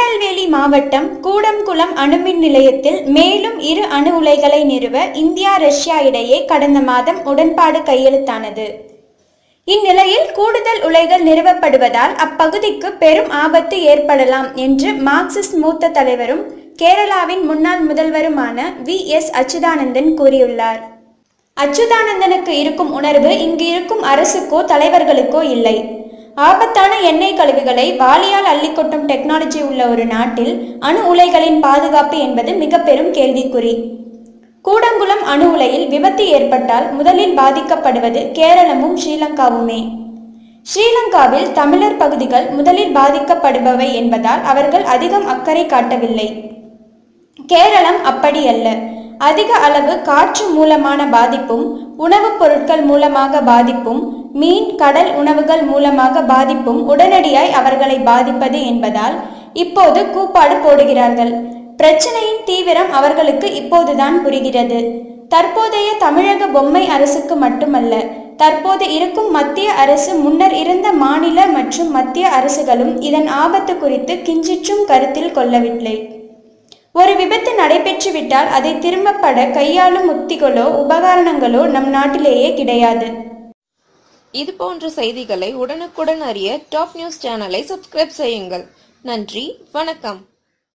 திருநெல்வேலி மாவட்டம் கூடம்குளம் அணுமின் நிலையத்தில் மேலும் 2 அணு உலைகளை நிறுவ இந்தியா ரஷ்யா இடையே கடந்த மாதம் உடன்பாடு கையெழுத்தானது. இந்நிலையில் கூடுதல் உலைகள் நிறுவப்படுவதால் அப்பகுதிக்கு பெரும் ஆபத்து ஏற்படலாம் என்று மார்க்சிஸ்ட் மூத்த தலைவரும் கேரளாவின் முன்னாள் முதல்வருமான வி.எஸ். அச்சுதானந்தன் கூறியுள்ளார். அச்சுதானந்தனுக்கு இருக்கும் உணர்வு இங்கு இருக்கும் அரசுக்கோ தலைவர்களுக்கோ இல்லை. ஆபத்தான எண்ணெய் கழிவுகளை வாளியால் அள்ளிக்கொட்டும் டெக்னாலஜி உள்ள ஒரு நாட்டில் அணு உலைகளின் பாதுகாப்பு என்பது மிக பெரும் கேள்விக்குறி. கூடங்குளம் அணு உலையில் விபத்து ஏற்பட்டால் முதலில் பாதிக்கப்படுவது கேரளமும் ஸ்ரீலங்காவுமே. ஸ்ரீலங்காவில் தமிழர் பகுதிகள் முதலில் பாதிக்கப்படுபவை என்பதால் அவர்கள் அதிகம் அக்கறை காட்டவில்லை. கேரளம் அப்படியல்ல. அதிக அளவு காற்று மூலமான பாதிப்பும், உணவுப் பொருட்கள் மூலமாக பாதிப்பும், மீன் கடல் உணவுகள் மூலமாக பாதிப்பும் உடனடியாய் அவர்களை பாதிப்பது என்பதால் இப்போது கூப்பாடு போடுகிறார்கள். பிரச்சனையின் தீவிரம் அவர்களுக்கு இப்போதுதான் புரிகிறது. தற்போதைய தமிழக பொம்மை அரசுக்கு மட்டுமல்ல, தற்போது இருக்கும் மத்திய அரசு, முன்னர் இருந்த மாநில மற்றும் மத்திய அரசுகளும் இதன் ஆபத்து குறித்து கிஞ்சிற்றும் கருத்தில் கொள்ளவில்லை. ஒரு விபத்து நடைபெற்றுவிட்டால் அதை திரும்பப்பட கையாளும் உத்திகளோ உபகரணங்களோ நம் நாட்டிலேயே கிடையாது. இது போன்ற செய்திகளை உடனுக்குடன் அறிய டாப் நியூஸ் சேனலை சப்ஸ்கிரைப் செய்யுங்கள். நன்றி, வணக்கம்.